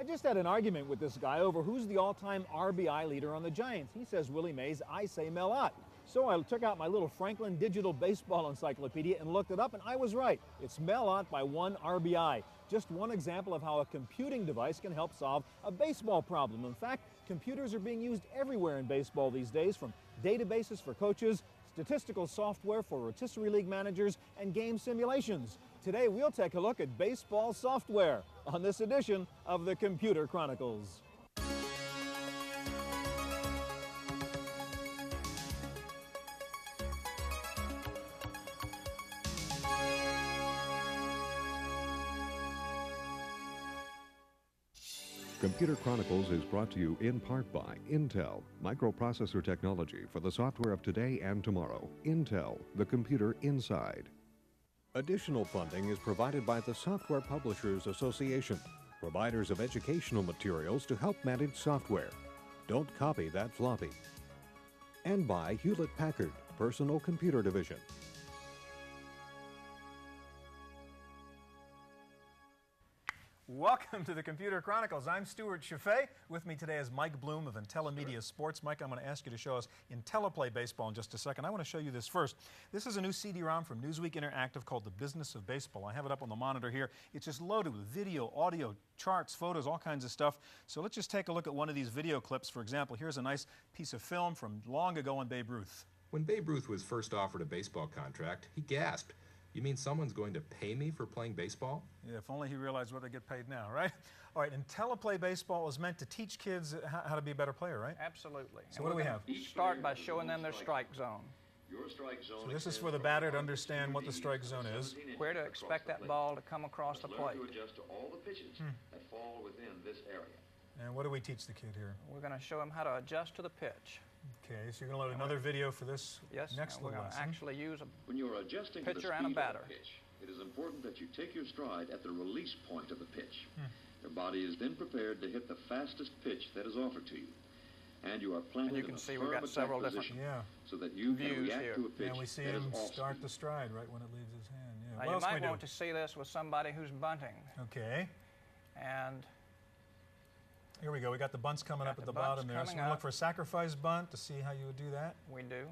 I just had an argument with this guy over who's the all-time RBI leader on the Giants. He says Willie Mays, I say Mel Ott. So I took out my little Franklin digital baseball encyclopedia and looked it up, and I was right. It's Mel Ott by 1 RBI. Just one example of how a computing device can help solve a baseball problem. In fact, computers are being used everywhere in baseball these days, from databases for coaches, statistical software for rotisserie league managers, and game simulations. Today, we'll take a look at baseball software on this edition of the Computer Chronicles. Computer Chronicles is brought to you in part by Intel, microprocessor technology for the software of today and tomorrow. Intel, the computer inside. Additional funding is provided by the Software Publishers Association, providers of educational materials to help manage software. Don't copy that floppy. And by Hewlett-Packard, Personal Computer Division. Welcome to the Computer Chronicles. I'm Stewart Cheifet. With me today is Mike Bloom of Intellimedia Sports. Mike, I'm going to ask you to show us IntelliPlay Baseball in just a second. I want to show you this first. This is a new CD-ROM from Newsweek Interactive called The Business of Baseball. I have it up on the monitor here. It's just loaded with video, audio, charts, photos, all kinds of stuff. So let's just take a look at one of these video clips. For example, here's a nice piece of film from long ago on Babe Ruth. When Babe Ruth was first offered a baseball contract, he gasped. You mean someone's going to pay me for playing baseball? Yeah, if only he realized what they get paid now, right? All right, IntelliPlay Baseball is meant to teach kids how to be a better player, right? Absolutely. So what do we have? Start by showing them their strike zone. So this is for the batter to understand what the strike zone is. Where to expect that ball to come across the plate. To adjust to all the pitches that fall within this area. And what do we teach the kid here? We're going to show them how to adjust to the pitch. Okay, so you're going to load another video for this next we're little going to lesson. actually use a When you're adjusting to the pitcher and a speed batter. of the pitch, it is important that you take your stride at the release point of the pitch. Your body is then prepared to hit the fastest pitch that is offered to you. And you are planted And you can in a see firm we've got several attack different position so that you can views react here. to a pitch And we see that him is off start speed. the stride right when it leaves his hand. Yeah. Now, What you else might can we want do? to see this with somebody who's bunting. Okay. And Here we go. We got the bunts coming up at the bottom there. So we're coming going to look up. for a sacrifice bunt to see how you would do that. we do.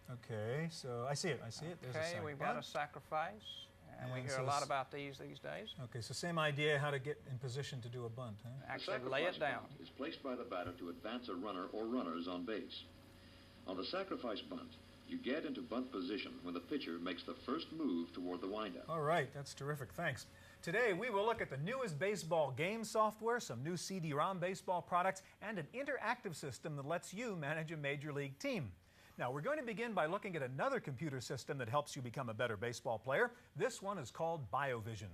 Okay, so I see it. There's a Okay, sac we've bunt. got a sacrifice. And we And hear so a lot this- about these days. Okay, so same idea how to get in position to do a bunt, huh? The Actually, lay it sacrifice down. bunt is placed by the batter to advance a runner or runners on base. On the sacrifice bunt, you get into bunt position when the pitcher makes the first move toward the windup. All right, that's terrific. Thanks. Today, we will look at the newest baseball game software, some new CD-ROM baseball products, and an interactive system that lets you manage a major league team. Now, we're going to begin by looking at another computer system that helps you become a better baseball player. This one is called BioVision.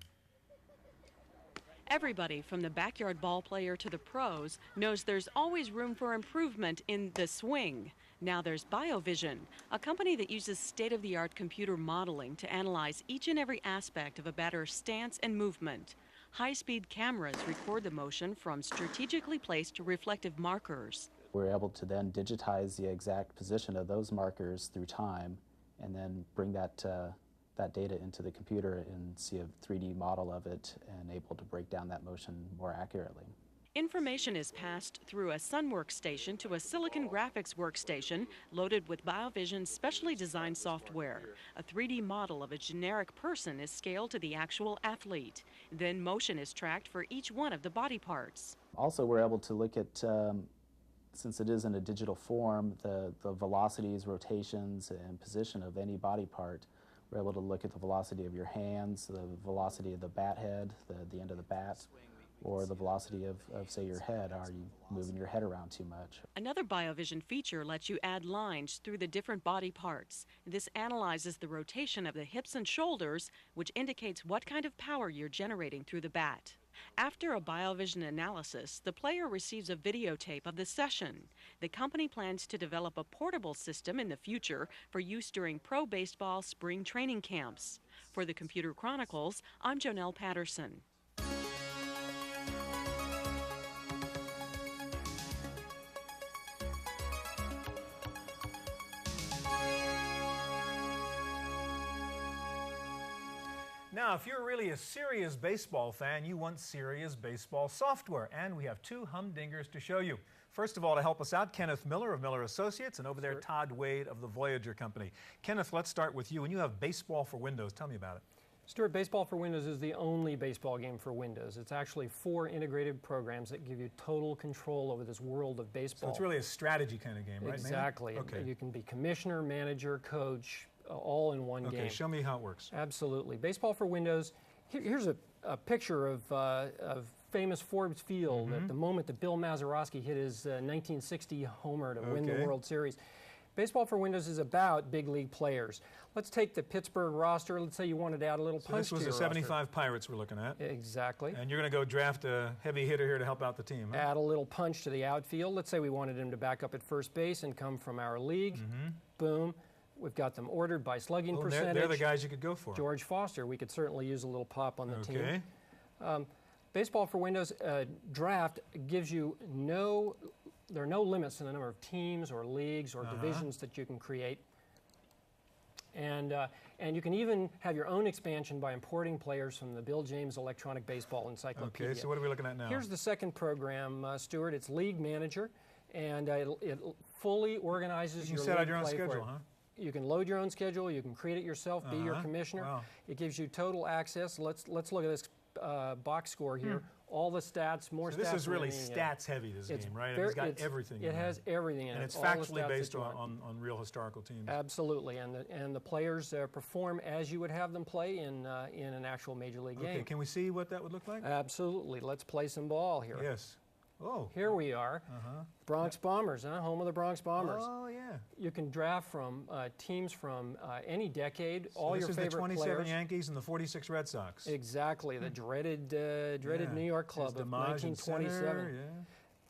Everybody, from the backyard ball player to the pros, knows there's always room for improvement in the swing. Now there's BioVision, a company that uses state-of-the-art computer modeling to analyze each and every aspect of a batter's stance and movement. High-speed cameras record the motion from strategically placed reflective markers. We're able to then digitize the exact position of those markers through time and then bring that data into the computer and see a 3D model of it and able to break down that motion more accurately. Information is passed through a Sunworks station to a Silicon Graphics workstation loaded with BioVision's specially designed software. A 3D model of a generic person is scaled to the actual athlete. Then motion is tracked for each one of the body parts. Also, we're able to look at, since it is in a digital form, the velocities, rotations, and position of any body part. We're able to look at the velocity of your hands, the velocity of the bat head, the end of the bat, or the velocity of, say, your head. Are you moving your head around too much? Another BioVision feature lets you add lines through the different body parts. This analyzes the rotation of the hips and shoulders, which indicates what kind of power you're generating through the bat. After a BioVision analysis, the player receives a videotape of the session. The company plans to develop a portable system in the future for use during pro baseball spring training camps. For the Computer Chronicles, I'm Jonelle Patterson. Now, if you're really a serious baseball fan, you want serious baseball software, and we have two humdingers to show you. First of all, to help us out, Kenneth Miller of Miller Associates, and over there, Todd Wade of the Voyager Company. Kenneth, let's start with you. And you have Baseball for Windows. Tell me about it. Stewart, Baseball for Windows is the only baseball game for Windows. It's actually 4 integrated programs that give you total control over this world of baseball. So it's really a strategy kind of game, right? Exactly. Maybe? Okay. You can be commissioner, manager, coach, all in one game. Okay, show me how it works. Absolutely. Baseball for Windows, here's a picture of famous Forbes Field at the moment that Bill Mazeroski hit his 1960 homer to win the World Series. Baseball for Windows is about big league players. Let's take the Pittsburgh roster. Let's say you wanted to add a little punch to your roster. This was the 75 Pirates we're looking at. Exactly. And you're going to go draft a heavy hitter here to help out the team. Huh? Add a little punch to the outfield. Let's say we wanted him to back up at first base and come from our league. Boom. We've got them ordered by slugging percentage. They're the guys you could go for. George Foster. We could certainly use a little pop on the team. Baseball for Windows draft gives you there are no limits to the number of teams or leagues or divisions that you can create. And you can even have your own expansion by importing players from the Bill James Electronic Baseball Encyclopedia. Okay, so what are we looking at now? Here's the second program, Stewart. It's League Manager, and it fully organizes your league play. You set out your own schedule, huh? You can load your own schedule. You can create it yourself, be your commissioner. Wow. It gives you total access. Let's look at this box score here. All the stats, more stats. This is really stats heavy, this game, right? It's got everything in it. It has everything in it. And it's factually based on real historical teams. Absolutely, and the players perform as you would have them play in an actual Major League game. Okay, can we see what that would look like? Absolutely. Let's play some ball here. Yes. Oh. Here we are. Bronx Bombers, home of the Bronx Bombers. Oh, yeah. You can draft from teams from any decade, So all your favorite players. This is the 27 Yankees and the 46 Red Sox. Exactly, the dreaded New York club of 1927.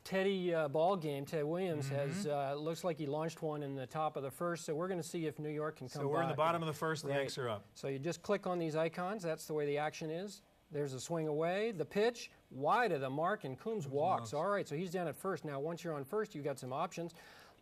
Teddy ball game, Ted Williams, has looks like he launched one in the top of the first, so we're going to see if New York can come back. So we're in the bottom of the first, the Yanks are up. So you just click on these icons, that's the way the action is. There's a swing away, the pitch, wide of the mark, and Coombs walks. All right, so he's down at first. Now, once you're on first, you've got some options.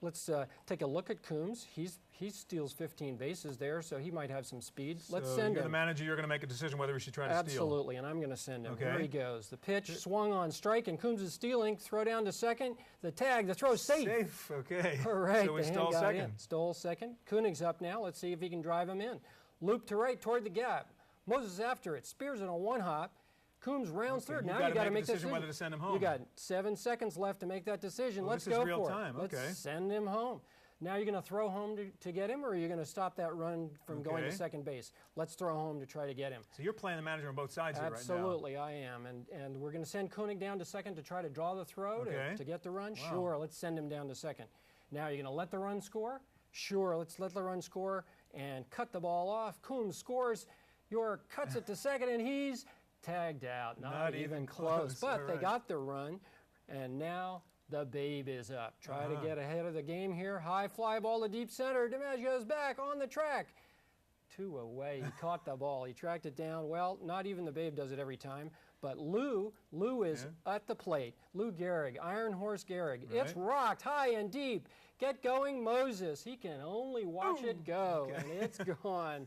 Let's take a look at Coombs. He steals 15 bases there, so he might have some speed. Let's send him. You're the manager. You're going to make a decision whether we should try to steal. Absolutely, and I'm going to send him. Okay. Here he goes. The pitch swung on strike, and Coombs is stealing. Throw down to second. The tag. The throw's safe. Safe. Okay. All right. So we stole second. Stole second. Koenig's up now. Let's see if he can drive him in. Loop to right toward the gap. Moses after it. Spears it on one hop. Coombs rounds third. Now you got to make a decision whether to send him home. You got 7 seconds left to make that decision. Let's go for it. Let's send him home. Now you're going to throw home to get him, or are you going to stop that run from going to second base? Let's throw home to try to get him. So you're playing the manager on both sides here right now. Absolutely, I am. And we're going to send Koenig down to second to try to draw the throw to get the run. Wow. Sure, let's send him down to second. Now you're going to let the run score? Sure, let's let the run score and cut the ball off. Coombs scores. York cuts it to second, and he's tagged out. Not even close. But they got the run, and now the Babe is up. Try to get ahead of the game here. High fly ball to deep center. DiMaggio's back on the track. 2 away. He caught the ball. He tracked it down. Well, not even the Babe does it every time. But Lou is at the plate. Lou Gehrig, Iron Horse Gehrig. Right. It's rocked high and deep. Get going, Moses. He can only watch it go, and it's gone.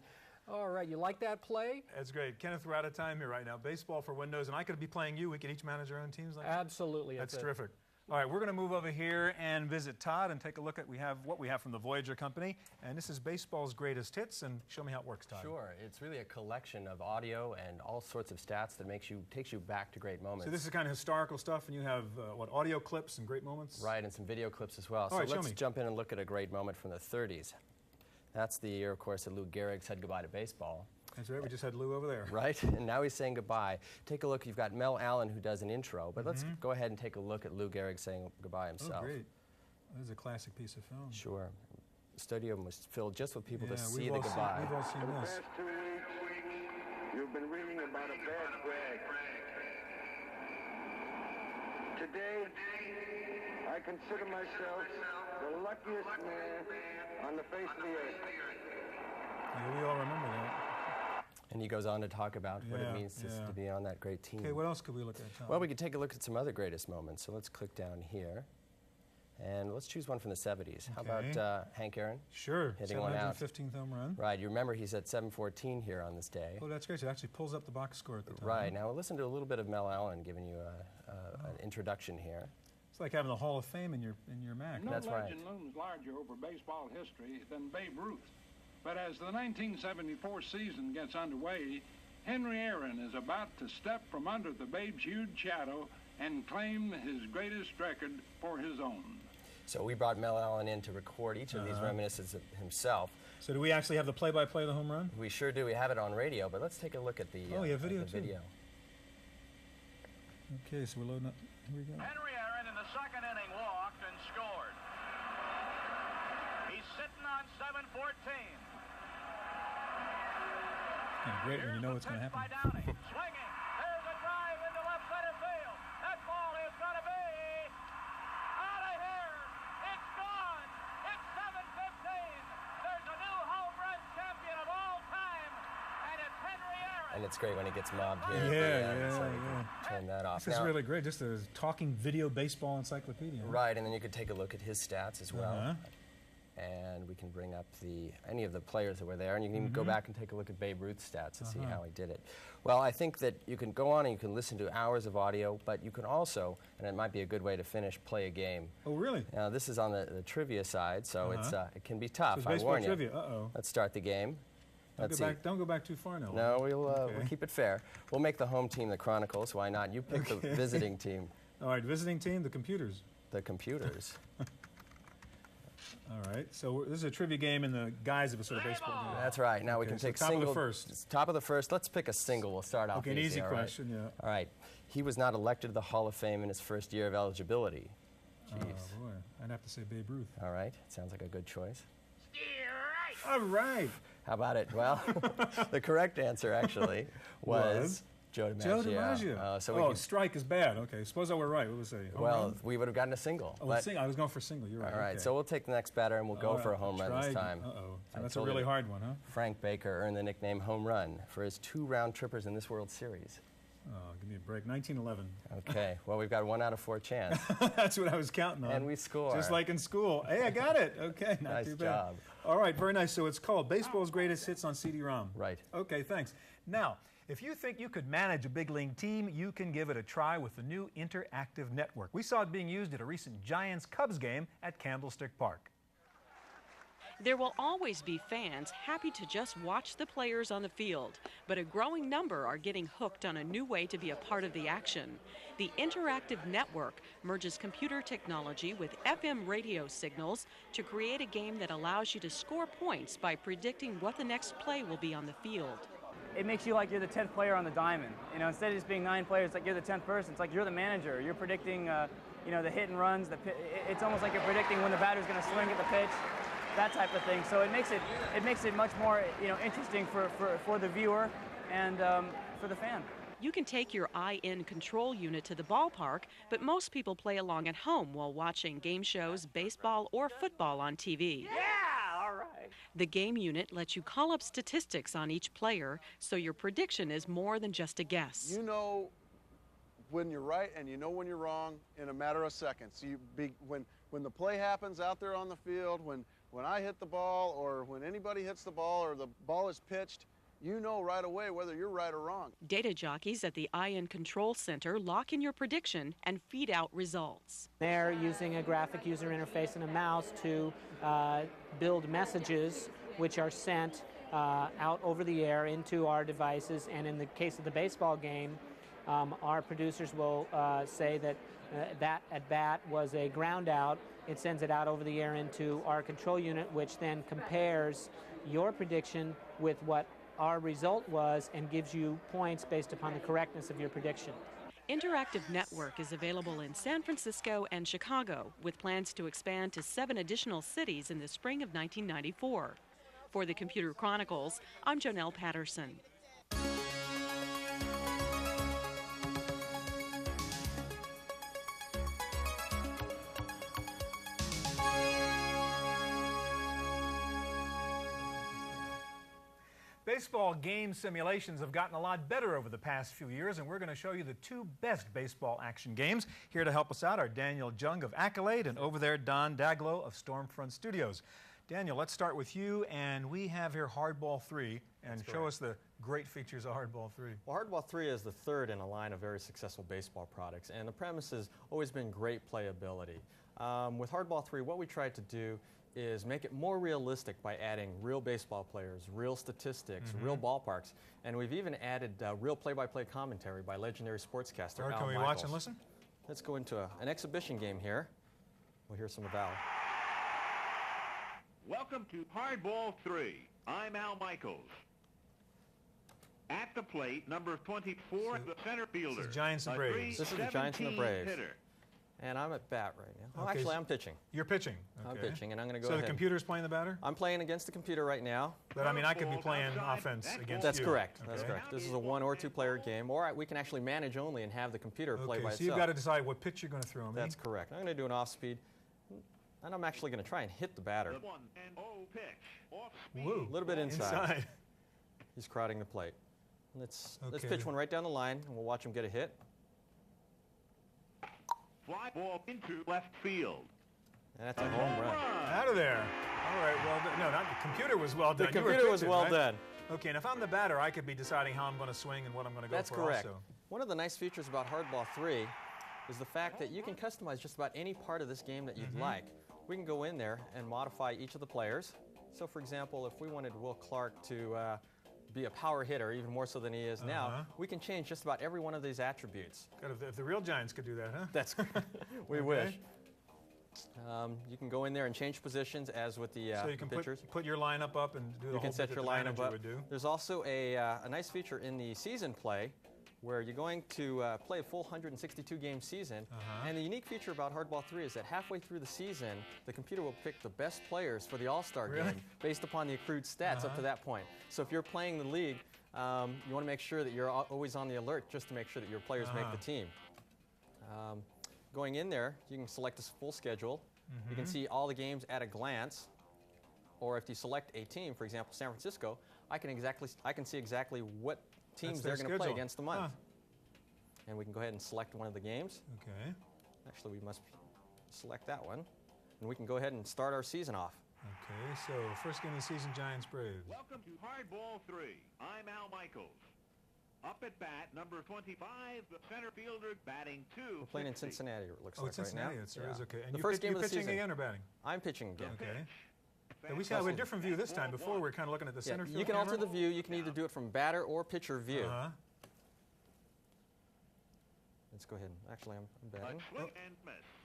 All right, you like that play? That's great. Kenneth, we're out of time here right now. Baseball for Windows, and I could be playing you. We could each manage our own teams like that? Absolutely. That's terrific. All right, we're going to move over here and visit Todd and take a look at what we have from the Voyager Company. And this is baseball's greatest hits, and show me how it works, Todd. Sure. It's really a collection of audio and all sorts of stats that takes you back to great moments. So this is kind of historical stuff, and you have, audio clips and great moments? Right, and some video clips as well. All right, let's jump in and look at a great moment from the 30s. That's the year, of course, that Lou Gehrig said goodbye to baseball. That's right, we just had Lou over there. Right, and now he's saying goodbye. Take a look, you've got Mel Allen who does an intro, but let's go ahead and take a look at Lou Gehrig saying goodbye himself. Oh, great. This is a classic piece of film. Sure. The stadium was filled just with people to see the goodbye. We've all seen this. For the past 2 weeks, you've been reading about a bad Greg. Today, I consider myself the luckiest man on the face of the earth. Yeah, we all remember that. And he goes on to talk about what it means to be on that great team. Okay, what else could we look at, Tom? Well, we could take a look at some other greatest moments. So let's click down here. And let's choose one from the 70s. How about Hank Aaron? Sure. Hitting one out. 715th home run. Right. You remember he's at 714 here on this day. Oh, that's great. So it actually pulls up the box score at the time. Right. Now we'll listen to a little bit of Mel Allen giving you an introduction here. It's like having the Hall of Fame in your Mac. That's No right. legend looms larger over baseball history than Babe Ruth. But as the 1974 season gets underway, Henry Aaron is about to step from under the Babe's huge shadow and claim his greatest record for his own. So we brought Mel Allen in to record each of these reminiscences of himself. So do we actually have the play-by-play of the home run? We sure do. We have it on radio, but let's take a look at the video the too. video. Okay, so we're loading up. Here we go. Henry Aaron in the second inning walked and scored. He's sitting on 714. Kind of great when you know what's going to happen. By Downing. Swinging. There's a drive into left center field. That ball is going to be out of here. It's gone. It's 7:15. There's a new home run champion of all time, and it's Henry Aaron. And it's great when he gets mobbed here. So you can turn that off. This is really great. Just a talking video baseball encyclopedia. Right, and then you could take a look at his stats as well. And we can bring up any of the players that were there, and you can even go back and take a look at Babe Ruth's stats and see how he did it. Well, I think that you can go on and you can listen to hours of audio, but you can also, and it might be a good way to finish, play a game. Oh, really? Now, this is on the trivia side, so it can be tough. So I warn you. trivia. Uh-oh. Let's start the game. Don't go back too far now. No, we'll keep it fair. We'll make the home team the Chronicles. Why not? You pick the visiting team. All right, visiting team, the Computers. The Computers. All right, so this is a trivia game in the guise of a sort of baseball game. That's right. Now we can take top single. Of the first. Top of the first. Let's pick a single. We'll start off. Okay, an easy question, yeah. All right. He was not elected to the Hall of Fame in his first year of eligibility. Jeez. Oh, boy. I'd have to say Babe Ruth. All right. Sounds like a good choice. All right. How about it? Well, the correct answer, actually, was Joe DiMaggio. Joe DiMaggio. Strike is bad. Okay, suppose I were right. What would we say? Well, we would have gotten a single. Oh, I was going for single. You're right. All right, so we'll take the next batter, and we'll go for a home run this time. Uh-oh. So that's a really hard one, huh? Frank Baker earned the nickname Home Run for his 2 round trippers in this World Series. Oh, give me a break. 1911. Okay, well, we've got 1 out of 4 chance. That's what I was counting on. And we score. Just like in school. Hey, I got it. Okay, not too bad. Nice job. All right, very nice. So it's called Baseball's Greatest Hits on CD-ROM. Right. Okay, thanks. Now, if you think you could manage a big league team, you can give it a try with the new interactive network. We saw it being used at a recent Giants-Cubs game at Candlestick Park. There will always be fans happy to just watch the players on the field, but a growing number are getting hooked on a new way to be a part of the action. The interactive network merges computer technology with FM radio signals to create a game that allows you to score points by predicting what the next play will be on the field. It makes you like you're the 10th player on the diamond. You know, instead of just being 9 players, it's like you're the 10th person. It's like you're the manager. You're predicting, you know, the hit and runs. It's almost like you're predicting when the batter's going to swing at the pitch, that type of thing. So it makes it much more, you know, interesting for the viewer and for the fan. You can take your IN control unit to the ballpark, but most people play along at home while watching game shows, baseball, or football on TV. Yeah, all right. The game unit lets you call up statistics on each player, so your prediction is more than just a guess. You know when you're right and you know when you're wrong in a matter of seconds. When the play happens out there on the field, when I hit the ball or when anybody hits the ball or the ball is pitched, you know right away whether you're right or wrong. Data jockeys at the IN Control Center lock in your prediction and feed out results. They're using a graphic user interface and a mouse to build messages which are sent out over the air into our devices. And in the case of the baseball game, our producers will say that that at bat was a ground out. It sends it out over the air into our control unit, which then compares your prediction with what our result was and gives you points based upon the correctness of your prediction. Interactive Network is available in San Francisco and Chicago, with plans to expand to 7 additional cities in the spring of 1994. For the Computer Chronicles, I'm Jonelle Patterson. baseball game simulations have gotten a lot better over the past few years, and we're going to show you the 2 best baseball action games. Here to help us out are Daniel Jung of Accolade and over there Don Daglow of Stormfront Studios. Daniel, let's start with you, and we have here Hardball 3, and show us the great features of Hardball 3. Well, Hardball 3 is the 3rd in a line of very successful baseball products, and the premise has always been great playability. With Hardball 3, what we tried to do is make it more realistic by adding real baseball players, real statistics, real ballparks, and we've even added real play-by-play commentary by legendary sportscaster Al Can we Michaels. watch and listen? Let's go into an exhibition game here. We'll hear some of Al. Welcome to Hardball 3. I'm Al Michaels. At the plate, number 24, the center fielder. This is Giants and Braves. This is the Giants and the Braves. Hitter. And I'm at bat right now. Oh, Okay, actually, I'm pitching. You're pitching. I'm Okay. pitching, and I'm going to go So ahead. the computer's playing the batter? I'm playing against the computer right now. But I mean, I could be playing offense against That's you. correct. Okay. That's correct. This is a 1 or 2 player game, or we can actually manage only and have the computer play by So itself. you've got to decide what pitch you're going to throw me. That's correct. I'm going to do an off speed, and I'm actually going to try and hit the batter. The 1-0 pitch. Off speed. Woo. A little bit inside. Inside. He's crowding the plate. Let's Okay. pitch one right down the line, and we'll watch him get a hit. Fly ball into left field. And that's a home run. Out of there. All right, well done. No, not the computer was well done. The You were computer was pitching, well right? done. Okay, and if I'm the batter, I could be deciding how I'm going to swing and what I'm going to go That's for correct. also. One of the nice features about Hardball 3 is the fact that you can customize just about any part of this game that you'd like. We can go in there and modify each of the players. So, for example, if we wanted Will Clark to be a power hitter, even more so than he is now, we can change just about every one of these attributes. God, if the real Giants could do that, huh? That's we wish. You can go in there and change positions, as with the so you can pitchers. put your lineup up and do the You whole can set bit your that the lineup manager up. would do. There's also a nice feature in the season play where you're going to play a full 162-game season. And the unique feature about Hardball 3 is that halfway through the season, the computer will pick the best players for the All-Star game based upon the accrued stats up to that point. So if you're playing the league, you want to make sure that you're always on the alert just to make sure that your players make the team. Going in there, you can select a full schedule. You can see all the games at a glance. Or if you select a team, for example, San Francisco, I can see exactly what teams they're going to play against the month. And we can go ahead and select one of the games. Okay. Actually, we must select that one. And we can go ahead and start our season off. Okay, so first game of the season, Giants Braves. Welcome to Hardball 3. I'm Al Michaels. Up at bat, number 25, the center fielder, batting 2. We're playing in Cincinnati, it looks like Cincinnati, right now. Cincinnati, there is, okay. And the first game of the pitching season. again or batting? I'm pitching again. Okay. Yeah, we have a different view this time. Before we were kind of looking at the center field You can camera. alter the view. You can either do it from batter or pitcher view. Let's go ahead. Actually, I'm batting.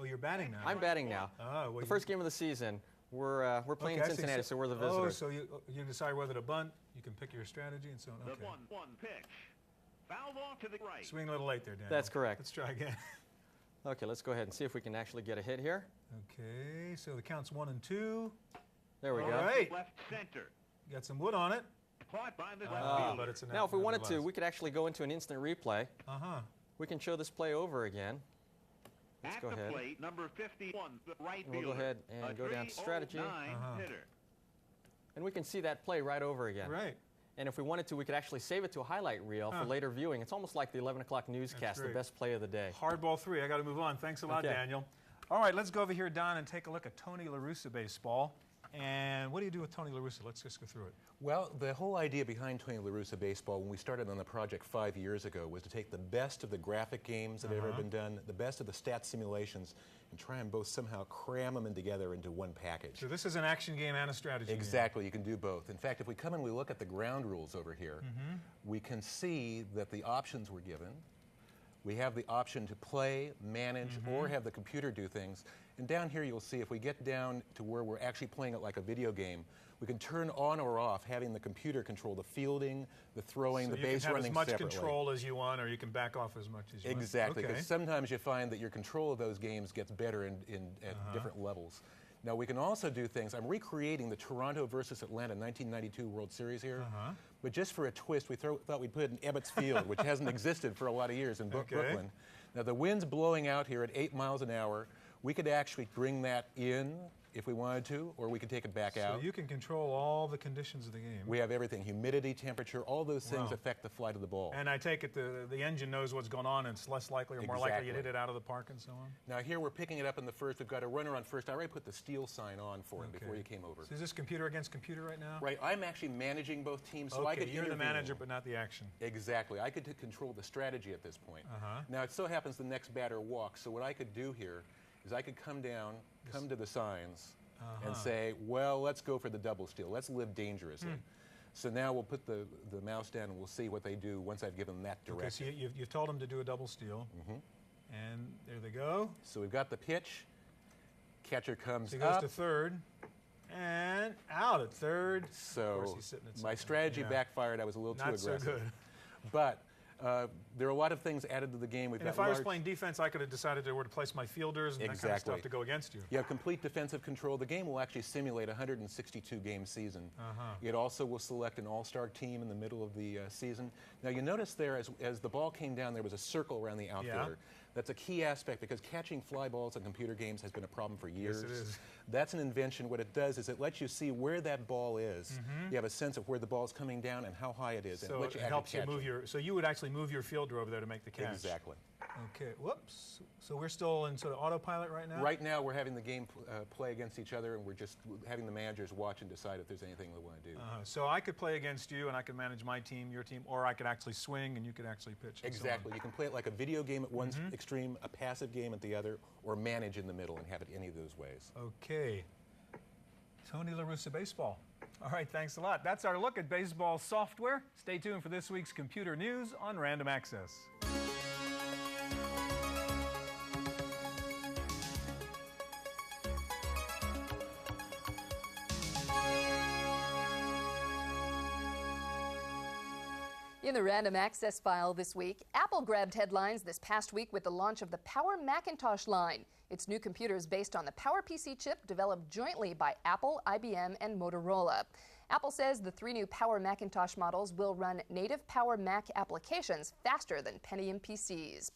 Oh, you're batting now. I'm batting now. Oh, well, the first game of the season, we're playing in Cincinnati, so we're the Oh, visitors. so you decide whether to bunt. You can pick your strategy and so on. Okay. The 1-1 pitch. Fouled off to the right. Swing a little late there, Dan. That's correct. Let's try again. Okay, let's go ahead and see if we can actually get a hit here. Okay, so the count's 1 and 2. There we go. All right. Left center. Got some wood on it. Caught by the left fielder. But it's an Now, if we wanted to, nevertheless. we could actually go into an instant replay. We can show this play over again. Let's go At the ahead. plate, number 51, the right And we'll fielder. go ahead and go down to strategy. 309 hitter. And we can see that play right over again. Right. And if we wanted to, we could actually save it to a highlight reel for later viewing. It's almost like the 11 o'clock newscast, the great. best play of the day. Hardball 3. I got to move on. Thanks a lot, Okay. Daniel. All right, let's go over here, Don, and take a look at Tony La Russa baseball. And what do you do with Tony La Russa? Let's just go through it. Well, the whole idea behind Tony La Russa Baseball, when we started on the project 5 years ago, was to take the best of the graphic games that have ever been done, the best of the stat simulations, and try and both somehow cram them in together into one package. So this is an action game and a strategy game. Exactly, you can do both. In fact, if we come and we look at the ground rules over here, we can see that the options were given. We have the option to play, manage, or have the computer do things. And down here you'll see if we get down to where we're actually playing it like a video game, we can turn on or off having the computer control the fielding, the throwing, the base running separately. You can have as much separately. control as you want, or you can back off as much as you want. Exactly, Okay. because sometimes you find that your control of those games gets better at different levels. Now we can also do things, I'm recreating the Toronto versus Atlanta 1992 World Series here, but just for a twist, we thought we'd put it in Ebbets Field, which hasn't existed for a lot of years in Brooklyn. Now the wind's blowing out here at 8 miles an hour. We could actually bring that in if we wanted to, or we could take it back out. So you can control all the conditions of the game. We have everything, humidity, temperature, all those things affect the flight of the ball. And I take it the engine knows what's going on and it's less likely or more likely you hit it out of the park and so on? Now here we're picking it up in the first. We've got a runner on first. I already put the steal sign on for him before you came over. So is this computer against computer right now? Right, I'm actually managing both teams, so I could you're the manager but not the action. Exactly, I could control the strategy at this point. Now it so happens the next batter walks, so what I could do here is I could come down, come to the signs, and say, well, let's go for the double steal. Let's live dangerously. So now we'll put the mouse down and we'll see what they do once I've given them that direction. Okay, so you've told them to do a double steal. And there they go. So we've got the pitch. Catcher comes so he goes to third. And out at third. So of course he's sitting at my strategy backfired. I was a little too aggressive. Not so good. But there are a lot of things added to the game. And if I was playing defense, I could have decided where to place my fielders and that kind of stuff to go against you. You have complete defensive control. The game will actually simulate a 162-game season. It also will select an all-star team in the middle of the season. Now, you notice there, as the ball came down, there was a circle around the outfielder. That's a key aspect because catching fly balls in computer games has been a problem for years. Yes, it is. That's an invention. What it does is it lets you see where that ball is. You have a sense of where the ball's coming down and how high it is. So it helps you move your. So you would actually move your fielder over there to make the catch. Exactly. Okay. Whoops. So we're still in sort of autopilot right now. Right now, we're having the game play against each other, and we're just having the managers watch and decide if there's anything they want to do. So I could play against you, and I could manage my team, your team, or I could actually swing, and you could actually pitch. Exactly. You can play it like a video game at one extreme, a passive game at the other, or manage in the middle and have it any of those ways. Okay. Tony La Russa Baseball. All right, thanks a lot. That's our look at baseball software. Stay tuned for this week's computer news on Random Access. In the Random Access file this week, Apple grabbed headlines this past week with the launch of the Power Macintosh line. Its new computer is based on the PowerPC chip developed jointly by Apple, IBM, and Motorola. Apple says the 3 new Power Macintosh models will run native Power Mac applications faster than Pentium PCs.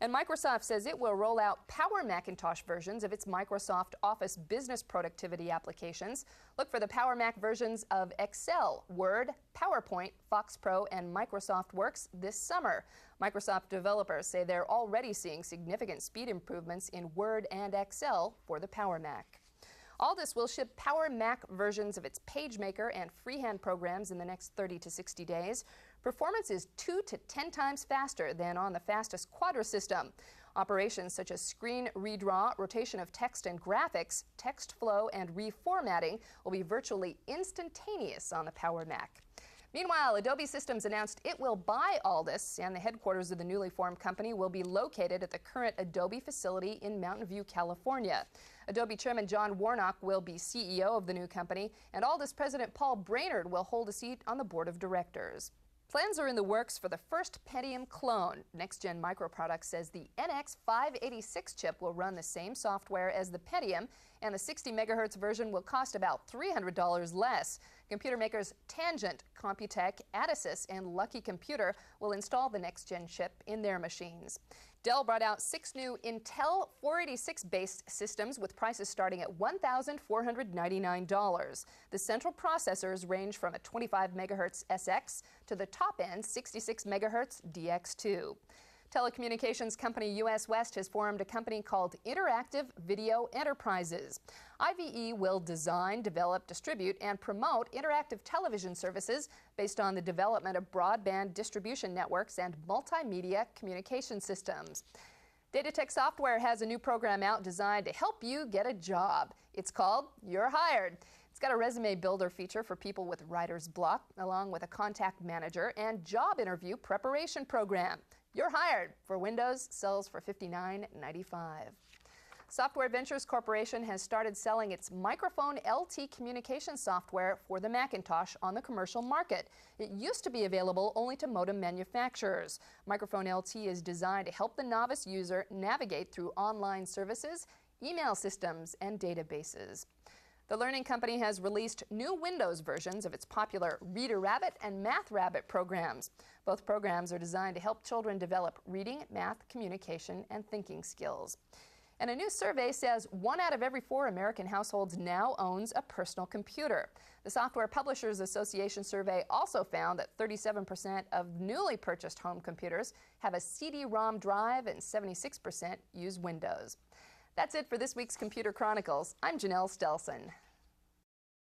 And Microsoft says it will roll out Power Macintosh versions of its Microsoft Office business productivity applications. Look for the Power Mac versions of Excel, Word, PowerPoint, Fox Pro, and Microsoft Works this summer. Microsoft developers say they're already seeing significant speed improvements in Word and Excel for the Power Mac. Aldus will ship Power Mac versions of its PageMaker and Freehand programs in the next 30 to 60 days. Performance is 2 to 10 times faster than on the fastest Quadra system. Operations such as screen redraw, rotation of text and graphics, text flow, and reformatting will be virtually instantaneous on the Power Mac. Meanwhile, Adobe Systems announced it will buy Aldus, and the headquarters of the newly formed company will be located at the current Adobe facility in Mountain View, California. Adobe Chairman John Warnock will be CEO of the new company, and Aldus President Paul Brainerd will hold a seat on the board of directors. Plans are in the works for the first Pentium clone. NextGen Microproducts says the NX586 chip will run the same software as the Pentium, and the 60 megahertz version will cost about $300 less. Computer makers Tangent, Computech, Addisys, and Lucky Computer will install the NextGen chip in their machines. Dell brought out 6 new Intel 486-based systems with prices starting at $1,499. The central processors range from a 25 megahertz SX to the top-end 66 megahertz DX2. Telecommunications company US West has formed a company called Interactive Video Enterprises. IVE will design, develop, distribute, and promote interactive television services based on the development of broadband distribution networks and multimedia communication systems. Datatech Software has a new program out designed to help you get a job. It's called You're Hired. It's got a resume builder feature for people with writer's block, along with a contact manager and job interview preparation program. You're Hired for Windows sells for $59.95. Software Ventures Corporation has started selling its Microphone LT communication software for the Macintosh on the commercial market. It used to be available only to modem manufacturers. Microphone LT is designed to help the novice user navigate through online services, email systems, and databases. The Learning Company has released new Windows versions of its popular Reader Rabbit and Math Rabbit programs. Both programs are designed to help children develop reading, math, communication, and thinking skills. And a new survey says 1 out of every 4 American households now owns a personal computer. The Software Publishers Association survey also found that 37% of newly purchased home computers have a CD-ROM drive and 76% use Windows. That's it for this week's Computer Chronicles. I'm Janelle Stelson.